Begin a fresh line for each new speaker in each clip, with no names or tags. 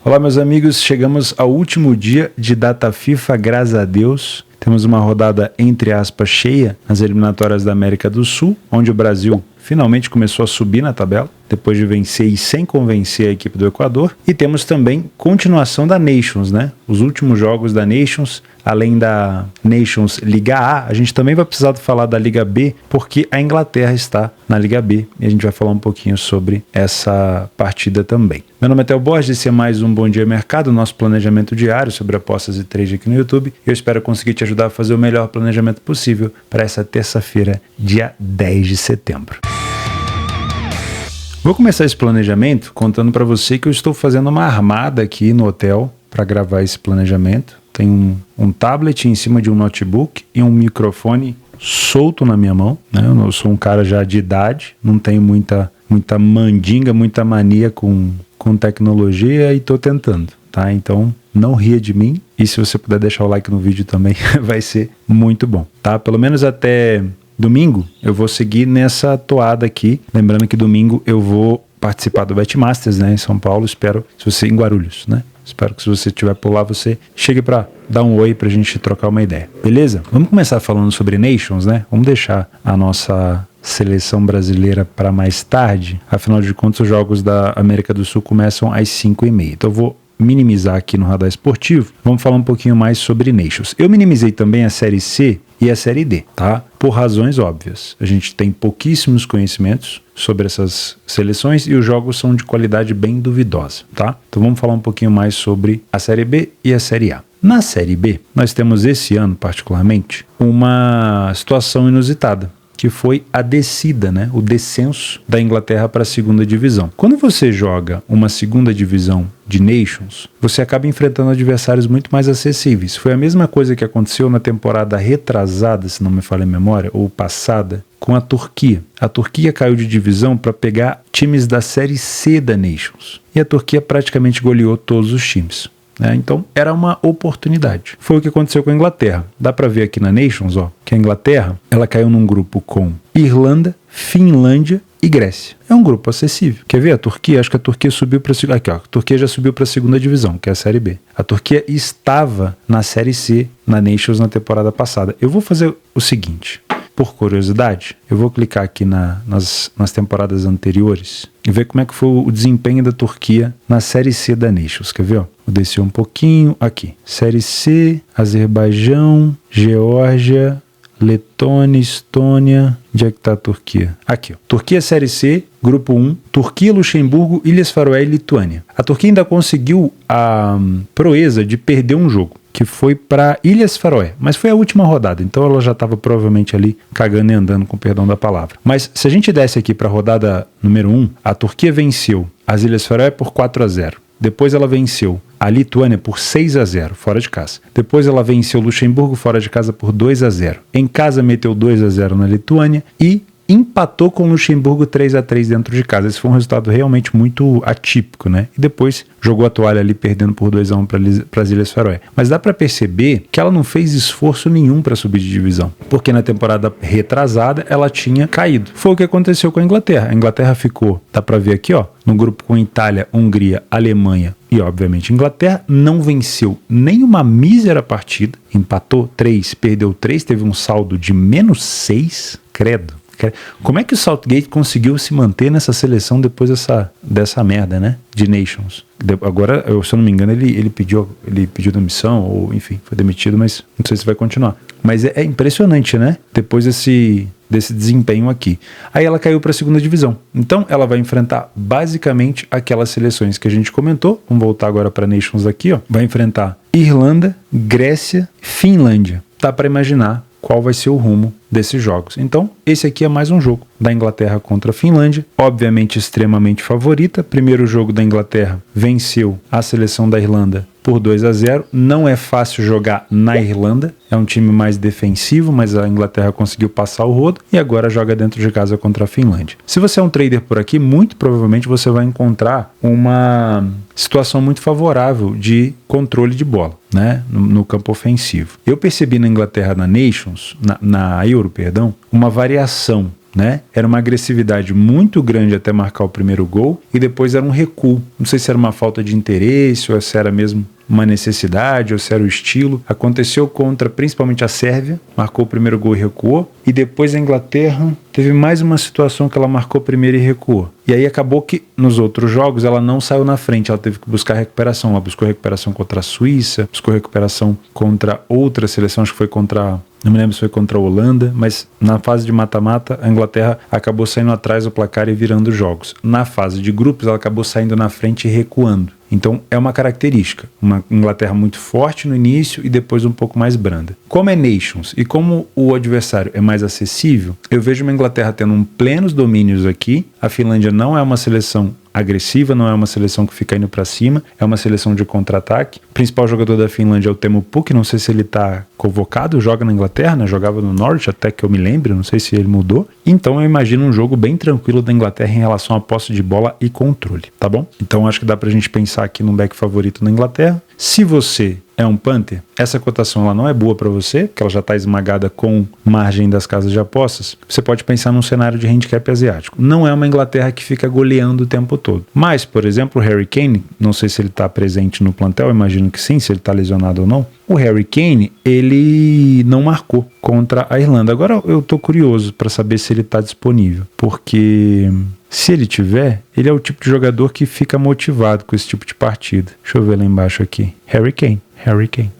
Olá, meus amigos, chegamos ao último dia de data FIFA, graças a Deus. Temos uma rodada, entre aspas, cheia nas eliminatórias da América do Sul, onde o Brasil finalmente começou a subir na tabela, depois de vencer e sem convencer a equipe do Equador. E temos também continuação da Nations, né? Os últimos jogos da Nations, além da Nations Liga A, a gente também vai precisar falar da Liga B, porque a Inglaterra está na Liga B, e a gente vai falar um pouquinho sobre essa partida também. Meu nome é Theo Borges, esse é mais um Bom Dia Mercado, nosso planejamento diário sobre apostas e trade aqui no YouTube. Eu espero conseguir te ajudar a fazer o melhor planejamento possível para essa terça-feira, dia 10 de setembro. Vou começar esse planejamento contando para você que eu estou fazendo uma armada aqui no hotel para gravar esse planejamento. Tem um tablet em cima de um notebook e um microfone solto na minha mão, né? Eu sou um cara já de idade, não tenho muita mandinga, muita mania com tecnologia e estou tentando, tá? Então não ria de mim, e se você puder deixar o like no vídeo também vai ser muito bom, tá? Pelo menos até domingo eu vou seguir nessa toada aqui, lembrando que domingo eu vou participar do Betmasters, né, em São Paulo, espero, se você em Guarulhos, né? Espero que se você estiver por lá, você chegue para dar um oi pra gente trocar uma ideia, beleza? Vamos começar falando sobre Nations, né? Vamos deixar a nossa seleção brasileira para mais tarde, afinal de contas os jogos da América do Sul começam às 5h30, então eu vou minimizar aqui no Radar Esportivo. Vamos falar um pouquinho mais sobre Nations. Eu minimizei também a Série C e a Série D, tá? Por razões óbvias. A gente tem pouquíssimos conhecimentos sobre essas seleções e os jogos são de qualidade bem duvidosa, tá? Então vamos falar um pouquinho mais sobre a Série B e a Série A. Na Série B, nós temos esse ano, particularmente, uma situação inusitada, que foi a descida, né? O descenso da Inglaterra para a segunda divisão. Quando você joga uma segunda divisão de Nations, você acaba enfrentando adversários muito mais acessíveis. Foi a mesma coisa que aconteceu na temporada retrasada, se não me falha a memória, ou passada, com a Turquia. A Turquia caiu de divisão para pegar times da Série C da Nations. E a Turquia praticamente goleou todos os times. Então era uma oportunidade. Foi o que aconteceu com a Inglaterra. Dá para ver aqui na Nations, ó, que a Inglaterra ela caiu num grupo com Irlanda, Finlândia e Grécia. É um grupo acessível. Quer ver a Turquia? Acho que a Turquia subiu para aqui, ó. A Turquia já subiu para a segunda divisão, que é a Série B. A Turquia estava na Série C na Nations na temporada passada. Eu vou fazer o seguinte. Por curiosidade, eu vou clicar aqui nas temporadas anteriores e ver como é que foi o desempenho da Turquia na Série C da Nations. Quer ver? Ó? Vou descer um pouquinho aqui. Série C, Azerbaijão, Geórgia, Letônia, Estônia. Onde é que está a Turquia? Aqui, ó. Turquia Série C, Grupo 1, Turquia, Luxemburgo, Ilhas Faroé e Lituânia. A Turquia ainda conseguiu a proeza de perder um jogo, que foi para Ilhas Faroé, mas foi a última rodada, então ela já estava provavelmente ali cagando e andando, com perdão da palavra. Mas se a gente desce aqui para a rodada número 1, a Turquia venceu as Ilhas Faroé por 4-0. Depois ela venceu a Lituânia por 6-0, fora de casa. Depois ela venceu o Luxemburgo fora de casa por 2-0. Em casa meteu 2-0 na Lituânia e empatou com o Luxemburgo 3-3 dentro de casa. Esse foi um resultado realmente muito atípico, né? E depois jogou a toalha ali, perdendo por 2-1 para as Ilhas Faroé. Mas dá para perceber que ela não fez esforço nenhum para subir de divisão, porque na temporada retrasada ela tinha caído. Foi o que aconteceu com a Inglaterra. A Inglaterra ficou, dá para ver aqui, ó, no grupo com Itália, Hungria, Alemanha e obviamente Inglaterra, não venceu nenhuma mísera partida, empatou 3, perdeu 3, teve um saldo de -6, credo. Como é que o Southgate conseguiu se manter nessa seleção depois dessa merda, né? De Nations. Agora, se eu não me engano, ele pediu demissão, ou enfim, foi demitido, mas não sei se vai continuar. Mas é impressionante, né? Depois desse desempenho aqui. Aí ela caiu para a segunda divisão. Então ela vai enfrentar basicamente aquelas seleções que a gente comentou. Vamos voltar agora para Nations aqui, ó. Vai enfrentar Irlanda, Grécia, Finlândia. Dá para imaginar qual vai ser o rumo desses jogos. Então, esse aqui é mais um jogo da Inglaterra contra a Finlândia, obviamente extremamente favorita. Primeiro jogo da Inglaterra venceu a seleção da Irlanda por 2-0. Não é fácil jogar na Irlanda, é um time mais defensivo, mas a Inglaterra conseguiu passar o rodo e agora joga dentro de casa contra a Finlândia. Se você é um trader por aqui, muito provavelmente você vai encontrar uma situação muito favorável de controle de bola, né, no campo ofensivo. Eu percebi na Inglaterra, na Nations, na Euro, perdão, uma variação né? Era uma agressividade muito grande até marcar o primeiro gol e depois era um recuo. Não sei se era uma falta de interesse ou se era mesmo uma necessidade ou se era o estilo. Aconteceu contra principalmente a Sérvia, marcou o primeiro gol e recuou, e depois a Inglaterra teve mais uma situação que ela marcou primeiro e recuou. E aí acabou que nos outros jogos ela não saiu na frente, ela teve que buscar recuperação. Ela buscou recuperação contra a Suíça, buscou recuperação contra outra seleção, acho que foi contra... Não me lembro se foi contra a Holanda, mas na fase de mata-mata, a Inglaterra acabou saindo atrás do placar e virando jogos. Na fase de grupos, ela acabou saindo na frente e recuando. Então, é uma característica. Uma Inglaterra muito forte no início e depois um pouco mais branda. Como é Nations e como o adversário é mais acessível, eu vejo uma Inglaterra tendo plenos domínios aqui. A Finlândia não é uma seleção agressiva, não é uma seleção que fica indo para cima, é uma seleção de contra-ataque. O principal jogador da Finlândia é o Teemu Pukki, não sei se ele está convocado, joga na Inglaterra, né? Jogava no Norwich, até que eu me lembre, não sei se ele mudou. Então eu imagino um jogo bem tranquilo da Inglaterra em relação à posse de bola e controle, tá bom? Então acho que dá pra gente pensar aqui num back favorito na Inglaterra. Se você é um punter, essa cotação ela não é boa para você, porque ela já está esmagada com margem das casas de apostas. Você pode pensar num cenário de handicap asiático. Não é uma Inglaterra que fica goleando o tempo todo. Mas, por exemplo, o Harry Kane, não sei se ele está presente no plantel, imagino que sim, se ele está lesionado ou não. O Harry Kane, ele não marcou contra a Irlanda. Agora eu tô curioso para saber se ele está disponível, porque... se ele tiver, ele é o tipo de jogador que fica motivado com esse tipo de partida. Deixa eu ver lá embaixo aqui. Harry Kane.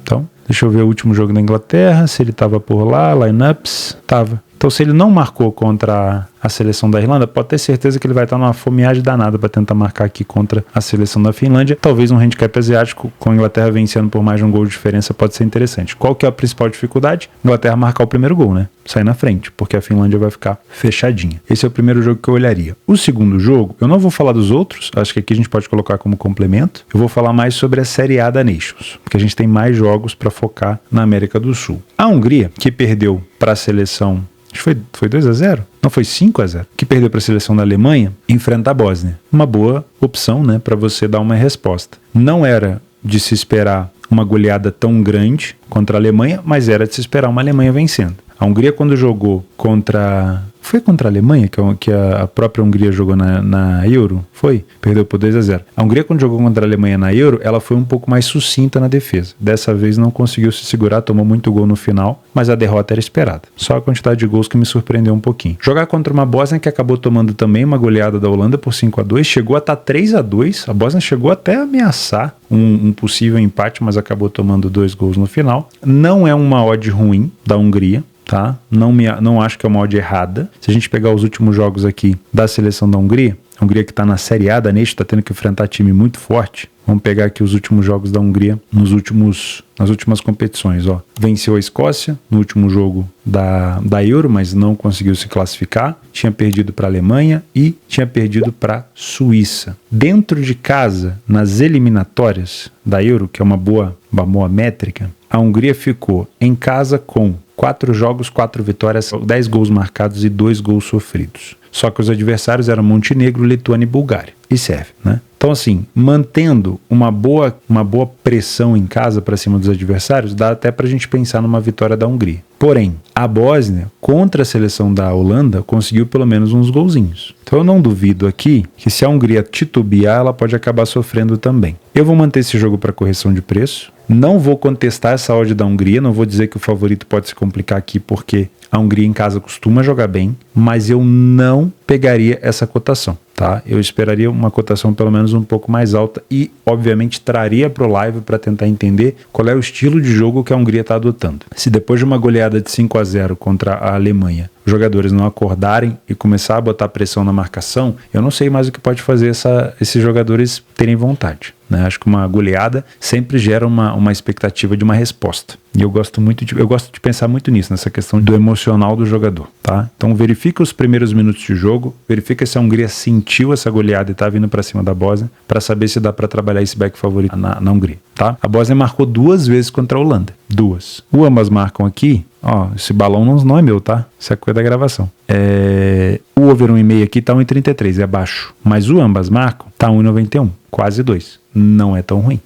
Então, deixa eu ver o último jogo da Inglaterra, se ele estava por lá, lineups. Tava. Então, se ele não marcou contra a seleção da Irlanda, pode ter certeza que ele vai estar numa fomeagem danada para tentar marcar aqui contra a seleção da Finlândia. Talvez um handicap asiático com a Inglaterra vencendo por mais de um gol de diferença pode ser interessante. Qual que é a principal dificuldade? A Inglaterra marcar o primeiro gol, né? Sair na frente, porque a Finlândia vai ficar fechadinha. Esse é o primeiro jogo que eu olharia. O segundo jogo, eu não vou falar dos outros, acho que aqui a gente pode colocar como complemento. Eu vou falar mais sobre a Série A da Nations, porque a gente tem mais jogos para focar na América do Sul. A Hungria, que perdeu para a seleção... acho que foi 2-0? Não, foi 5-0. Que perdeu para a seleção da Alemanha, enfrenta a Bósnia. Uma boa opção, né, para você dar uma resposta. Não era de se esperar uma goleada tão grande contra a Alemanha, mas era de se esperar uma Alemanha vencendo. A Hungria, quando jogou contra... foi contra a Alemanha que a própria Hungria jogou na Euro? Foi? Perdeu por 2-0. A Hungria, quando jogou contra a Alemanha na Euro, ela foi um pouco mais sucinta na defesa. Dessa vez não conseguiu se segurar, tomou muito gol no final, mas a derrota era esperada. Só a quantidade de gols que me surpreendeu um pouquinho. Jogar contra uma Bósnia que acabou tomando também uma goleada da Holanda por 5-2, chegou a estar 3-2. A Bósnia chegou até a ameaçar um possível empate, mas acabou tomando 2 gols no final. Não é uma odd ruim da Hungria. Tá? Não acho que é uma odd errada. Se a gente pegar os últimos jogos aqui da seleção da Hungria, a Hungria que está na Série A da Nations, está tendo que enfrentar time muito forte. Vamos pegar aqui os últimos jogos da Hungria nas últimas competições. Ó. Venceu a Escócia no último jogo da Euro, mas não conseguiu se classificar. Tinha perdido para a Alemanha e tinha perdido para a Suíça. Dentro de casa, nas eliminatórias da Euro, que é uma boa métrica, a Hungria ficou em casa com 4 jogos, 4 vitórias, 10 gols marcados e 2 gols sofridos. Só que os adversários eram Montenegro, Lituânia e Bulgária. E Sérvia, né? Então, assim, mantendo uma boa pressão em casa para cima dos adversários, dá até para a gente pensar numa vitória da Hungria. Porém, a Bósnia, contra a seleção da Holanda, conseguiu pelo menos uns golzinhos. Então eu não duvido aqui que se a Hungria titubear, ela pode acabar sofrendo também. Eu vou manter esse jogo para correção de preço. Não vou contestar essa odd da Hungria, não vou dizer que o favorito pode se complicar aqui, porque a Hungria em casa costuma jogar bem, mas eu não pegaria essa cotação, tá? Eu esperaria uma cotação pelo menos um pouco mais alta e, obviamente, traria para o live para tentar entender qual é o estilo de jogo que a Hungria está adotando. Se depois de uma goleada de 5-0 contra a Alemanha, os jogadores não acordarem e começar a botar pressão na marcação, eu não sei mais o que pode fazer esses jogadores terem vontade. Né? Acho que uma goleada sempre gera uma expectativa de uma resposta. E eu gosto de pensar muito nisso, nessa questão do emocional do jogador. Tá? Então verifica os primeiros minutos de jogo, verifica se a Hungria sentiu essa goleada e está vindo para cima da Bósnia, para saber se dá para trabalhar esse back favorito na Hungria. Tá? A Bósnia marcou 2 vezes contra a Holanda. 2. O ambas marcam aqui. Ó, esse balão não é meu, tá? Isso é coisa da gravação. O over 1,5 aqui tá 1,33, é baixo. Mas o ambas marcam tá 1,91, quase 2. Não é tão ruim.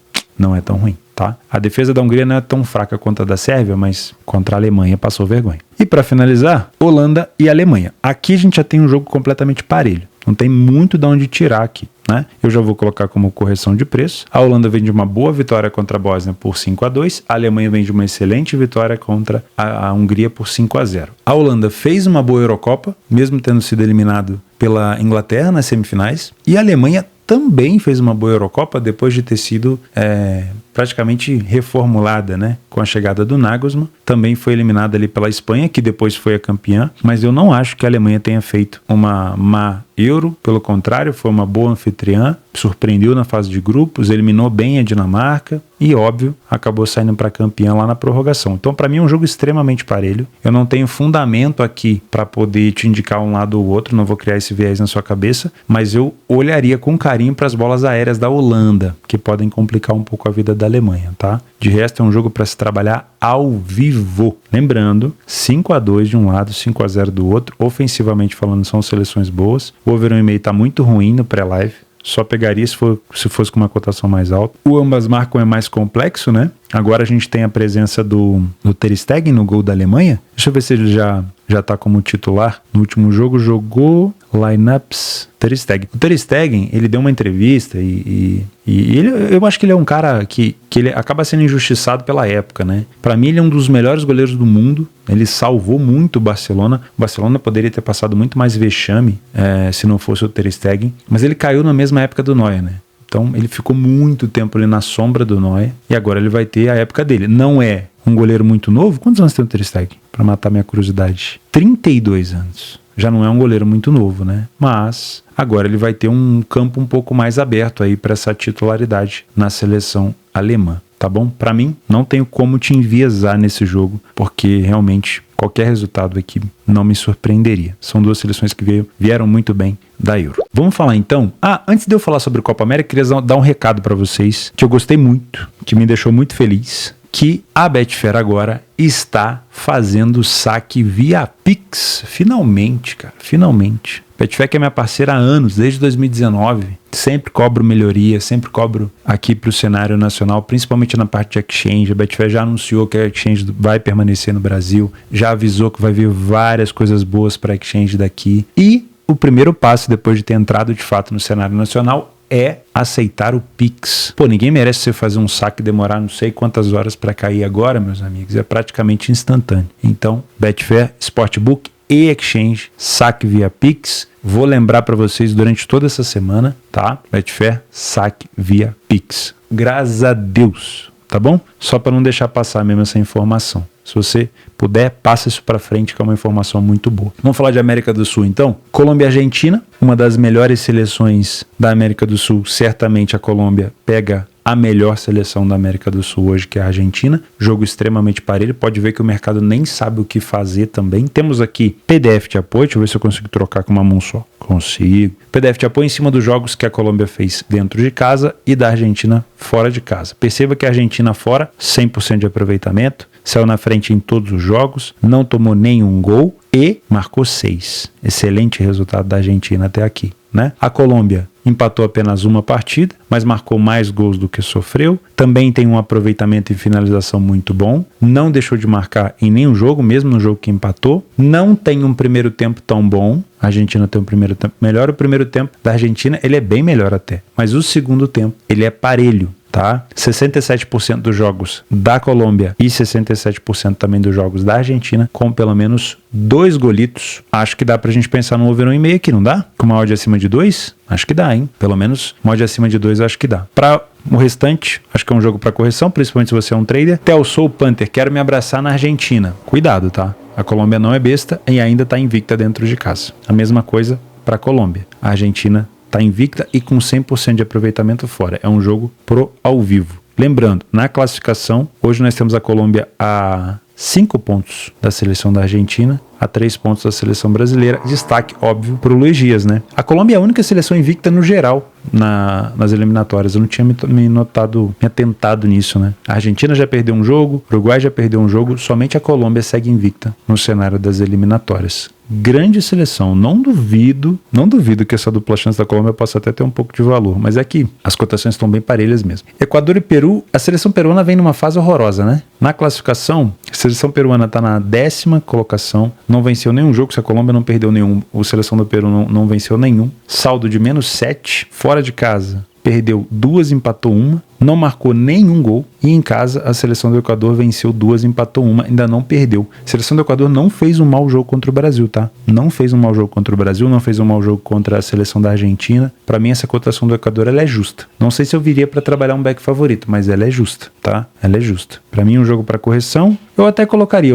Tá? tá? A defesa da Hungria não é tão fraca quanto a da Sérvia, mas contra a Alemanha passou vergonha. E para finalizar, Holanda e Alemanha. Aqui a gente já tem um jogo completamente parelho. Não tem muito de onde tirar aqui, né? Eu já vou colocar como correção de preço. A Holanda vem de uma boa vitória contra a Bósnia por 5-2. A Alemanha vem de uma excelente vitória contra a Hungria por 5-0. A Holanda fez uma boa Eurocopa, mesmo tendo sido eliminado pela Inglaterra nas semifinais. E a Alemanha também fez uma boa Eurocopa depois de ter sido praticamente reformulada, né? Com a chegada do Nagelsmann. Também foi eliminada ali pela Espanha, que depois foi a campeã. Mas eu não acho que a Alemanha tenha feito uma má Euro, pelo contrário, foi uma boa anfitriã, surpreendeu na fase de grupos, eliminou bem a Dinamarca e, óbvio, acabou saindo para campeã lá na prorrogação. Então, para mim, é um jogo extremamente parelho. Eu não tenho fundamento aqui para poder te indicar um lado ou outro, não vou criar esse viés na sua cabeça, mas eu olharia com carinho para as bolas aéreas da Holanda, que podem complicar um pouco a vida da Alemanha, tá? De resto, é um jogo para se trabalhar ao vivo. Lembrando, 5-2 de um lado, 5-0 do outro. Ofensivamente falando, são seleções boas. O over 1,5 tá muito ruim no pré-live. Só pegaria se fosse com uma cotação mais alta. O ambas marcam é mais complexo, né? Agora a gente tem a presença do Ter Stegen no gol da Alemanha. Deixa eu ver se ele já tá como titular. No último jogo jogou lineups Ter Stegen. O Ter Stegen, ele deu uma entrevista e eu acho que ele é um cara que ele acaba sendo injustiçado pela época, né? Pra mim ele é um dos melhores goleiros do mundo. Ele salvou muito o Barcelona. O Barcelona poderia ter passado muito mais vexame se não fosse o Ter Stegen. Mas ele caiu na mesma época do Neuer, né? Então ele ficou muito tempo ali na sombra do Neuer e agora ele vai ter a época dele. Não é um goleiro muito novo? Quantos anos tem o Ter Stegen? Para matar minha curiosidade. 32 anos. Já não é um goleiro muito novo, né? Mas agora ele vai ter um campo um pouco mais aberto aí para essa titularidade na seleção alemã, tá bom? Para mim, não tenho como te enviesar nesse jogo, porque realmente qualquer resultado aqui não me surpreenderia. São duas seleções que vieram muito bem da Euro. Vamos falar então? Antes de eu falar sobre Copa América, queria dar um recado para vocês que eu gostei muito, que me deixou muito feliz, que a Betfair agora está fazendo saque via Pix. Finalmente, cara, finalmente. Betfair que é minha parceira há anos, desde 2019. Sempre cobro melhoria, sempre cobro aqui para o cenário nacional, principalmente na parte de exchange. A Betfair já anunciou que a exchange vai permanecer no Brasil, já avisou que vai vir várias coisas boas para a exchange daqui. E o primeiro passo, depois de ter entrado de fato no cenário nacional, é aceitar o Pix. Pô, ninguém merece você fazer um saque e demorar não sei quantas horas para cair agora, meus amigos. É praticamente instantâneo. Então, Betfair, Sportbook e Exchange, saque via Pix. Vou lembrar para vocês durante toda essa semana, tá? Betfair, saque via Pix. Graças a Deus, tá bom? Só para não deixar passar mesmo essa informação. Se você puder, passa isso para frente, que é uma informação muito boa. Vamos falar de América do Sul, então? Colômbia e Argentina, uma das melhores seleções da América do Sul. Certamente a Colômbia pega a melhor seleção da América do Sul hoje, que é a Argentina. Jogo extremamente parelho. Pode ver que o mercado nem sabe o que fazer também. Temos aqui PDF de apoio. Deixa eu ver se eu consigo trocar com uma mão só. Consigo. PDF de apoio em cima dos jogos que a Colômbia fez dentro de casa e da Argentina fora de casa. Perceba que a Argentina fora, 100% de aproveitamento. Saiu na frente em todos os jogos. Não tomou nenhum gol e marcou 6. Excelente resultado da Argentina até aqui, né? A Colômbia empatou apenas uma partida, mas marcou mais gols do que sofreu. Também tem um aproveitamento e finalização muito bom. Não deixou de marcar em nenhum jogo, mesmo no jogo que empatou. Não tem um primeiro tempo tão bom. A Argentina tem um primeiro tempo melhor. O primeiro tempo da Argentina, ele é bem melhor até. Mas o segundo tempo, ele é parelho. Tá? 67% dos jogos da Colômbia e 67% também dos jogos da Argentina com pelo menos 2 golitos. Acho que dá pra gente pensar no over 1,5 aqui, não dá? Com uma odd acima de 2? Acho que dá, hein? Pelo menos uma odd acima de 2 acho que dá. Pra o restante, acho que é um jogo pra correção, principalmente se você é um trader. Sou Panther, quero me abraçar na Argentina. Cuidado, tá? A Colômbia não é besta e ainda tá invicta dentro de casa. A mesma coisa pra Colômbia. A Argentina está invicta e com 100% de aproveitamento fora. É um jogo pro ao vivo. Lembrando, na classificação, hoje nós temos a Colômbia a 5 pontos da seleção da Argentina, a 3 pontos da seleção brasileira. Destaque, óbvio, para o Luiz Dias, né? A Colômbia é a única seleção invicta no geral nas eliminatórias. Eu não tinha me atentado nisso, né? A Argentina já perdeu um jogo, o Uruguai já perdeu um jogo, somente a Colômbia segue invicta no cenário das eliminatórias. grande seleção. Não duvido que essa dupla chance da Colômbia possa até ter um pouco de valor, mas é que as cotações estão bem parelhas mesmo. Equador e Peru, a seleção peruana vem numa fase horrorosa, né? Na classificação, a seleção peruana está na 10ª colocação, não venceu nenhum jogo, se a Colômbia não perdeu nenhum, a seleção do Peru não venceu nenhum, saldo de -7, fora de casa perdeu 2, empatou 1, não marcou nenhum gol, e em casa a seleção do Equador venceu 2, empatou 1, ainda não perdeu. A seleção do Equador não fez um mau jogo contra o Brasil, tá? Não fez um mau jogo contra o Brasil, não fez um mau jogo contra a seleção da Argentina. Para mim essa cotação do Equador ela é justa. Não sei se eu viria para trabalhar um back favorito, mas ela é justa, tá? Ela é justa. Para mim um jogo para correção, eu até colocaria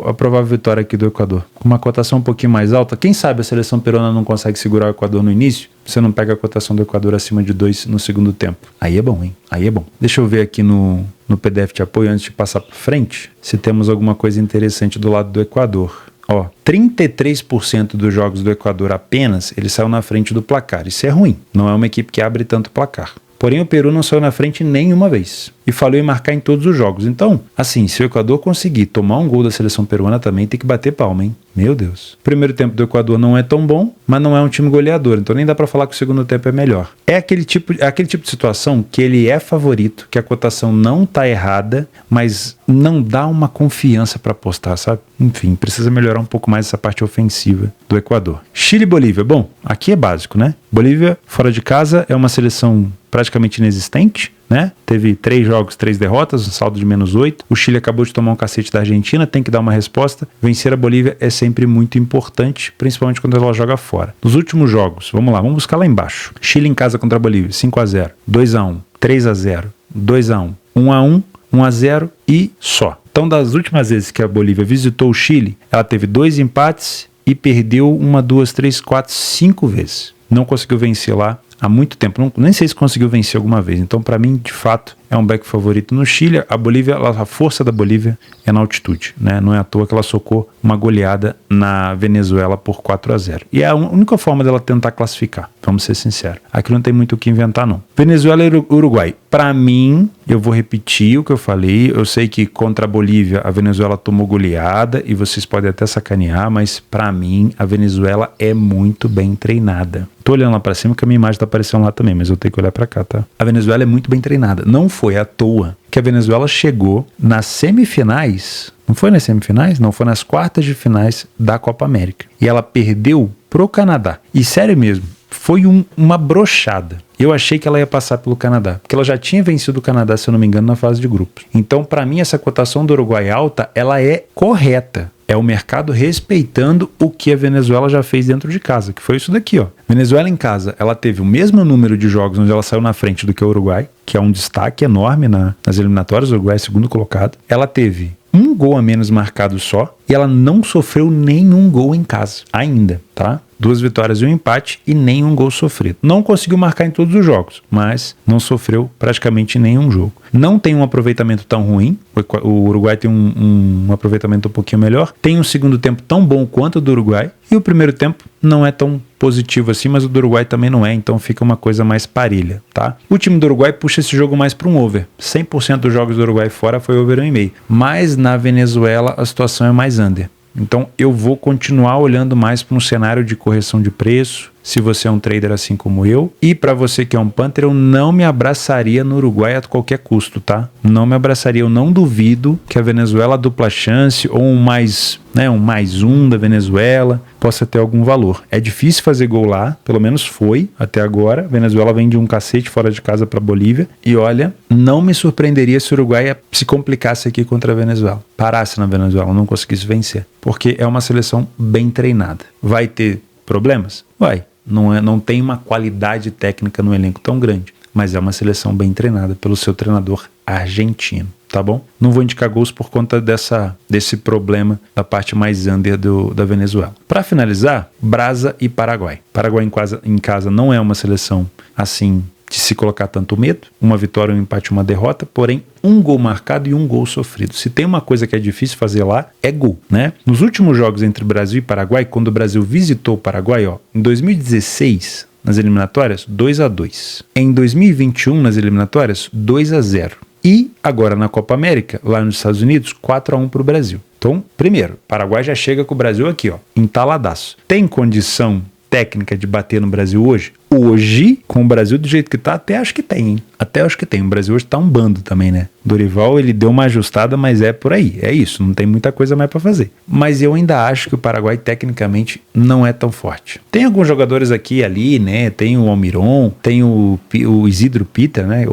a provável vitória aqui do Equador. Com uma cotação um pouquinho mais alta, quem sabe a seleção peruana não consegue segurar o Equador no início? Você não pega a cotação do Equador acima de 2 no segundo tempo. Aí é bom, hein? Aí é bom. Deixa eu ver aqui no PDF de apoio, antes de passar para frente, se temos alguma coisa interessante do lado do Equador. Ó, 33% dos jogos do Equador apenas, ele saiu na frente do placar. Isso é ruim. Não é uma equipe que abre tanto placar. Porém, o Peru não saiu na frente nenhuma vez. E falhou em marcar em todos os jogos. Então, assim, se o Equador conseguir tomar um gol da seleção peruana, também tem que bater palma, hein? Meu Deus. O primeiro tempo do Equador não é tão bom, mas não é um time goleador. Então nem dá pra falar que o segundo tempo é melhor. É aquele tipo de situação que ele é favorito, que a cotação não tá errada, mas não dá uma confiança pra apostar, sabe? Enfim, precisa melhorar um pouco mais essa parte ofensiva do Equador. Chile e Bolívia. Bom, aqui é básico, né? Bolívia, fora de casa, é uma seleção praticamente inexistente, né? Teve 3 jogos, 3 derrotas, um saldo de -8. O Chile acabou de tomar um cacete da Argentina, tem que dar uma resposta. Vencer a Bolívia é sempre muito importante, principalmente quando ela joga fora. Nos últimos jogos, vamos lá, vamos buscar lá embaixo. Chile em casa contra a Bolívia, 5-0, 2-1, 3-0, 2-1, 1-1, 1-0 e só. Então, das últimas vezes que a Bolívia visitou o Chile, ela teve 2 empates e perdeu 1, 2, 3, 4, 5 vezes. Não conseguiu vencer lá há muito tempo, nem sei se conseguiu vencer alguma vez. Então, para mim, de fato, é um back favorito no Chile. A Bolívia, a força da Bolívia é na altitude, né? Não é à toa que ela socou uma goleada na Venezuela por 4-0. E é a única forma dela tentar classificar, vamos ser sinceros. Aqui não tem muito o que inventar, não. Venezuela e Uruguai. Para mim, eu vou repetir o que eu falei. Eu sei que contra a Bolívia, a Venezuela tomou goleada e vocês podem até sacanear, mas para mim, a Venezuela é muito bem treinada. Tô olhando lá para cima que a minha imagem tá aparecendo lá também, mas eu tenho que olhar para cá, tá? A Venezuela é muito bem treinada. Não foi à toa que a Venezuela chegou nas semifinais. Não foi nas semifinais? Não, foi nas quartas de finais da Copa América. E ela perdeu pro Canadá. E sério mesmo, foi uma brochada. Eu achei que ela ia passar pelo Canadá, porque ela já tinha vencido o Canadá, se eu não me engano, na fase de grupos. Então, para mim, essa cotação do Uruguai alta, ela é correta. É o mercado respeitando o que a Venezuela já fez dentro de casa, que foi isso daqui, ó. Venezuela em casa, ela teve o mesmo número de jogos onde ela saiu na frente do que o Uruguai, que é um destaque enorme nas eliminatórias. O Uruguai é segundo colocado. Ela teve um gol a menos marcado só e ela não sofreu nenhum gol em casa ainda, tá? 2 vitórias e um empate e nenhum gol sofrido. Não conseguiu marcar em todos os jogos, mas não sofreu praticamente nenhum jogo. Não tem um aproveitamento tão ruim. O Uruguai tem um aproveitamento um pouquinho melhor. Tem um segundo tempo tão bom quanto o do Uruguai. E o primeiro tempo não é tão positivo assim, mas o do Uruguai também não é, então fica uma coisa mais parelha, tá? O time do Uruguai puxa esse jogo mais para um over. 100% dos jogos do Uruguai fora foi over 1,5. Mas na Venezuela a situação é mais under. Então eu vou continuar olhando mais para um cenário de correção de preço, se você é um trader assim como eu. E para você que é um punter, eu não me abraçaria no Uruguai a qualquer custo, tá? Não me abraçaria, eu não duvido que a Venezuela dupla chance ou um mais um da Venezuela possa ter algum valor. É difícil fazer gol lá, pelo menos foi até agora. A Venezuela vem de um cacete fora de casa para Bolívia. E olha, não me surpreenderia se o Uruguai se complicasse aqui contra a Venezuela. Parasse na Venezuela, não conseguisse vencer. Porque é uma seleção bem treinada. Vai ter problemas? Vai. Não tem uma qualidade técnica no elenco tão grande, mas é uma seleção bem treinada pelo seu treinador argentino, tá bom? Não vou indicar gols por conta desse problema da parte mais under da Venezuela. Para finalizar, Brasa e Paraguai. Paraguai em casa não é uma seleção assim de se colocar tanto medo. Uma vitória, um empate, uma derrota, porém um gol marcado e um gol sofrido. Se tem uma coisa que é difícil fazer lá, é gol, né? Nos últimos jogos entre Brasil e Paraguai, quando o Brasil visitou o Paraguai, ó, em 2016, nas eliminatórias, 2-2. Em 2021, nas eliminatórias, 2-0. E agora na Copa América, lá nos Estados Unidos, 4-1 para o Brasil. Então Então, primeiro, o Paraguai já chega com o Brasil aqui, ó, entaladaço. Tem condição técnica de bater no Brasil hoje? Hoje, com o Brasil do jeito que tá, até acho que tem, hein? Até acho que tem. O Brasil hoje tá um bando também, né? Dorival, ele deu uma ajustada, mas é por aí. É isso, não tem muita coisa mais pra fazer. Mas eu ainda acho que o Paraguai, tecnicamente, não é tão forte. Tem alguns jogadores aqui e ali, né? Tem o Almiron, tem o Isidro Peter, né?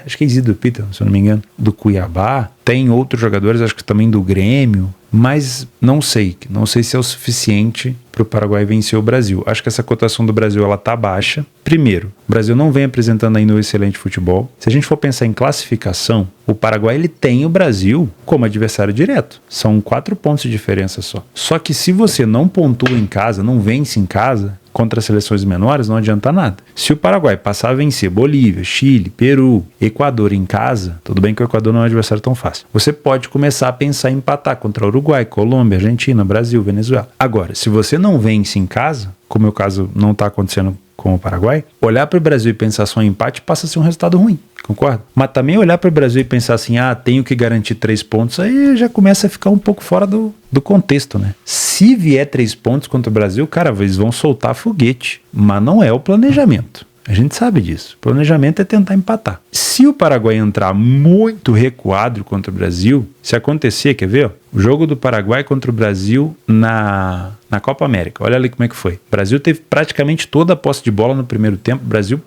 Acho que é Isidro Peter, se eu não me engano, do Cuiabá. Tem outros jogadores, acho que também do Grêmio, mas não sei se é o suficiente para o Paraguai vencer o Brasil. Acho que essa cotação do Brasil ela tá baixa. Primeiro, o Brasil não vem apresentando ainda um excelente futebol. Se a gente for pensar em classificação, o Paraguai ele tem o Brasil como adversário direto. São 4 pontos de diferença só. Só que se você não pontua em casa, não vence em casa, contra as seleções menores, não adianta nada. Se o Paraguai passar a vencer Bolívia, Chile, Peru, Equador em casa, tudo bem que o Equador não é um adversário tão fácil, você pode começar a pensar em empatar contra Uruguai, Colômbia, Argentina, Brasil, Venezuela. Agora, se você não vence em casa, como é o caso não está acontecendo com o Paraguai, olhar para o Brasil e pensar só em empate passa a ser um resultado ruim. Concorda? Mas também olhar para o Brasil e pensar assim, tenho que garantir 3 pontos, aí já começa a ficar um pouco fora do contexto, né? Se vier 3 pontos contra o Brasil, cara, eles vão soltar foguete, mas não é o planejamento. A gente sabe disso. O planejamento é tentar empatar. Se o Paraguai entrar muito recuado contra o Brasil, se acontecer, quer ver? Ó, o jogo do Paraguai contra o Brasil na Copa América. Olha ali como é que foi. O Brasil teve praticamente toda a posse de bola no primeiro tempo. O Brasil,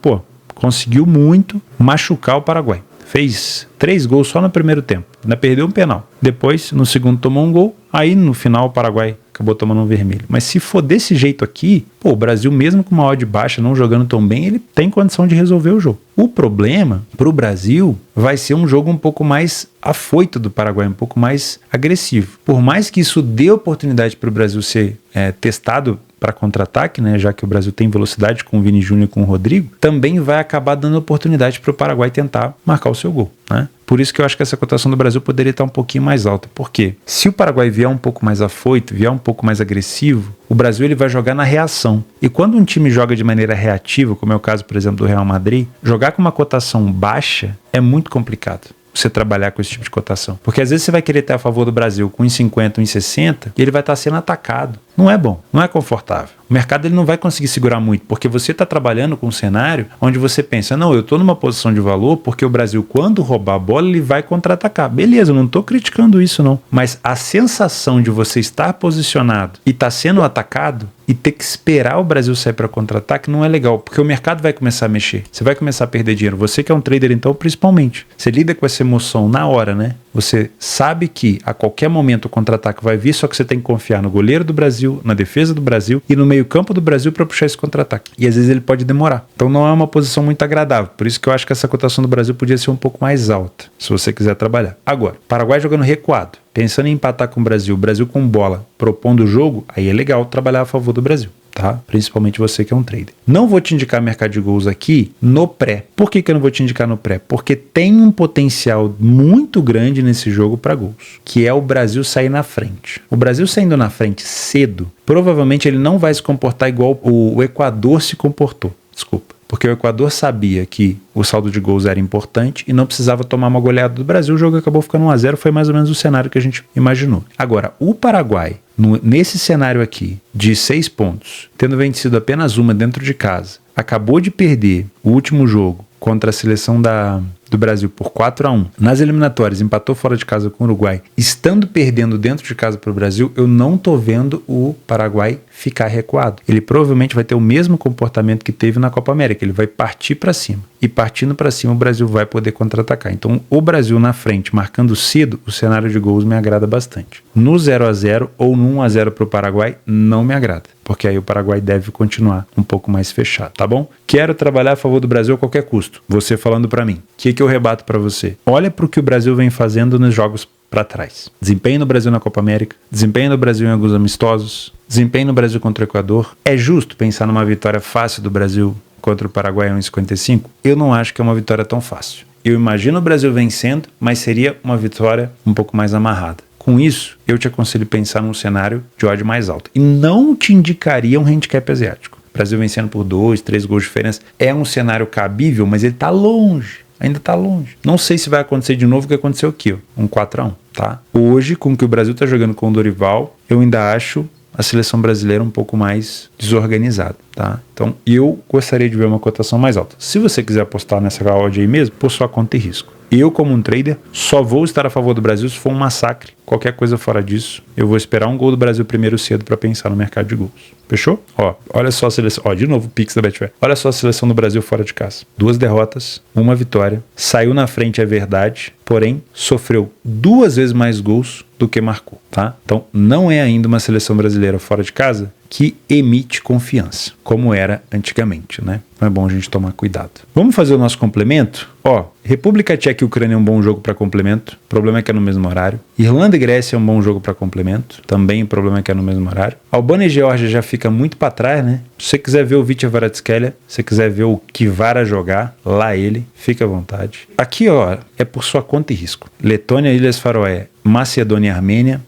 conseguiu muito machucar o Paraguai. Fez 3 gols só no primeiro tempo. Ainda perdeu um penal. Depois, no segundo, tomou um gol. Aí, no final, o Paraguai acabou tomando um vermelho. Mas se for desse jeito aqui, o Brasil, mesmo com uma odd baixa, não jogando tão bem, ele tem condição de resolver o jogo. O problema para o Brasil vai ser um jogo um pouco mais afoito do Paraguai, um pouco mais agressivo. Por mais que isso dê oportunidade para o Brasil ser testado para contra-ataque, né, já que o Brasil tem velocidade com o Vini Júnior e com o Rodrigo, também vai acabar dando oportunidade para o Paraguai tentar marcar o seu gol, né? Por isso que eu acho que essa cotação do Brasil poderia estar um pouquinho mais alta. Por quê? Se o Paraguai vier um pouco mais afoito, vier um pouco mais agressivo, o Brasil ele vai jogar na reação. E quando um time joga de maneira reativa, como é o caso, por exemplo, do Real Madrid, jogar com uma cotação baixa é muito complicado. Você trabalhar com esse tipo de cotação. Porque às vezes você vai querer ter a favor do Brasil com 1,50, 1,60 e ele vai estar sendo atacado. Não é bom, não é confortável. O mercado ele não vai conseguir segurar muito, porque você está trabalhando com um cenário onde você pensa, não, eu estou numa posição de valor porque o Brasil, quando roubar a bola, ele vai contra-atacar. Beleza, eu não estou criticando isso não, mas a sensação de você estar posicionado e estar sendo atacado e ter que esperar o Brasil sair para contra-ataque não é legal, porque o mercado vai começar a mexer, você vai começar a perder dinheiro. Você que é um trader, então, principalmente, você lida com essa emoção na hora, né? Você sabe que a qualquer momento o contra-ataque vai vir, só que você tem que confiar no goleiro do Brasil, na defesa do Brasil e no meio-campo do Brasil para puxar esse contra-ataque. E às vezes ele pode demorar. Então não é uma posição muito agradável. Por isso que eu acho que essa cotação do Brasil podia ser um pouco mais alta, se você quiser trabalhar. Agora, Paraguai jogando recuado, pensando em empatar com o Brasil com bola, propondo o jogo, aí é legal trabalhar a favor do Brasil. Tá? Principalmente você que é um trader. Não vou te indicar mercado de gols aqui no pré. Por que eu não vou te indicar no pré? Porque tem um potencial muito grande nesse jogo para gols, que é o Brasil sair na frente. O Brasil saindo na frente cedo, provavelmente ele não vai se comportar igual o Equador se comportou. Desculpa. Porque o Equador sabia que o saldo de gols era importante e não precisava tomar uma goleada do Brasil. O jogo acabou ficando 1-0, foi mais ou menos o cenário que a gente imaginou. Agora, o Paraguai, nesse cenário aqui, de 6 pontos, tendo vencido apenas uma dentro de casa, acabou de perder o último jogo contra a seleção do Brasil por 4-1. Nas eliminatórias, empatou fora de casa com o Uruguai. Estando perdendo dentro de casa para o Brasil, eu não tô vendo o Paraguai ficar recuado. Ele provavelmente vai ter o mesmo comportamento que teve na Copa América. Ele vai partir para cima. E partindo para cima, o Brasil vai poder contra-atacar. Então, o Brasil na frente, marcando cedo, o cenário de gols me agrada bastante. No 0-0 ou no 1-0 para o Paraguai, não me agrada. Porque aí o Paraguai deve continuar um pouco mais fechado, tá bom? Quero trabalhar a favor do Brasil a qualquer custo. Você falando para mim. O que eu rebato para você? Olha para o que o Brasil vem fazendo nos jogos para trás. Desempenho no Brasil na Copa América, desempenho no Brasil em alguns amistosos, desempenho no Brasil contra o Equador. É justo pensar numa vitória fácil do Brasil contra o Paraguai em 1,55? Eu não acho que é uma vitória tão fácil. Eu imagino o Brasil vencendo, mas seria uma vitória um pouco mais amarrada. Com isso, eu te aconselho pensar num cenário de odd mais alto. E não te indicaria um handicap asiático. Brasil vencendo por 2, 3 gols de diferença. É um cenário cabível, mas ele está longe. Ainda tá longe. Não sei se vai acontecer de novo o que aconteceu aqui, ó, um 4-1, tá? Hoje, com o que o Brasil tá jogando com o Dorival, eu ainda acho a seleção brasileira um pouco mais desorganizada, tá? Então, eu gostaria de ver uma cotação mais alta. Se você quiser apostar nessa odd aí mesmo, por sua conta e risco. Eu, como um trader, só vou estar a favor do Brasil se for um massacre. Qualquer coisa fora disso, eu vou esperar um gol do Brasil primeiro cedo para pensar no mercado de gols. Fechou? Ó, olha só a seleção. Ó, de novo o Pix da Betfair. Olha só a seleção do Brasil fora de casa. 2 derrotas, 1 vitória. Saiu na frente, é verdade. Porém, sofreu 2 vezes mais gols do que marcou, tá? Então, não é ainda uma seleção brasileira fora de casa que emite confiança, como era antigamente, né? Então é bom a gente tomar cuidado. Vamos fazer o nosso complemento? Ó, República Tcheca e Ucrânia é um bom jogo para complemento. O problema é que é no mesmo horário. Irlanda e Grécia é um bom jogo para complemento. Também o problema é que é no mesmo horário. Albânia e Geórgia já fica muito para trás, né? Se você quiser ver o Vitor Kvaratskhelia, se você quiser ver o Kvara jogar, lá ele, fica à vontade. Aqui, ó, é por sua conta e risco. Letônia, Ilhas Faroé, Macedônia e Armênia,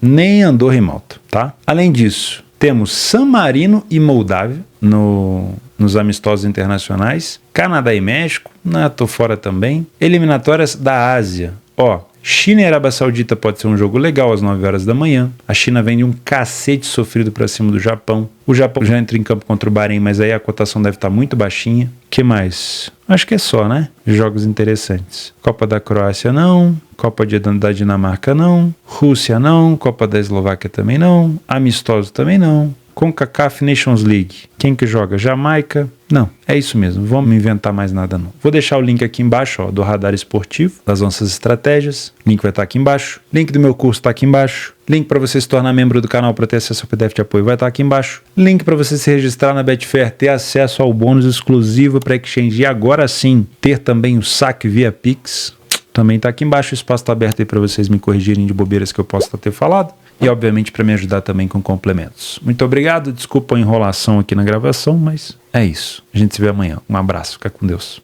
nem Andorra e Malta, tá? Além disso, temos San Marino e Moldávia nos amistosos internacionais. Canadá e México, tô fora também. Eliminatórias da Ásia. Ó, China e Arábia Saudita pode ser um jogo legal às 9 horas da manhã. A China vem de um cacete sofrido pra cima do Japão. O Japão já entra em campo contra o Bahrein, mas aí a cotação deve estar muito baixinha. Que mais? Acho que é só, né? Jogos interessantes. Copa da Croácia não. Copa da Dinamarca não. Rússia não. Copa da Eslováquia também não. Amistoso também não. CONCACAF Nations League. Quem que joga? Jamaica? Não, é isso mesmo. Vamos inventar mais nada não. Vou deixar o link aqui embaixo, ó, do Radar Esportivo, das nossas estratégias. Link vai estar aqui embaixo. Link do meu curso está aqui embaixo. Link para você se tornar membro do canal para ter acesso ao PDF de apoio vai estar aqui embaixo. Link para você se registrar na Betfair, ter acesso ao bônus exclusivo para Exchange e agora sim ter também o saque via Pix. Também está aqui embaixo. O espaço está aberto aí para vocês me corrigirem de bobeiras que eu possa ter falado. E, obviamente, para me ajudar também com complementos. Muito obrigado. Desculpa a enrolação aqui na gravação, mas é isso. A gente se vê amanhã. Um abraço. Fica com Deus.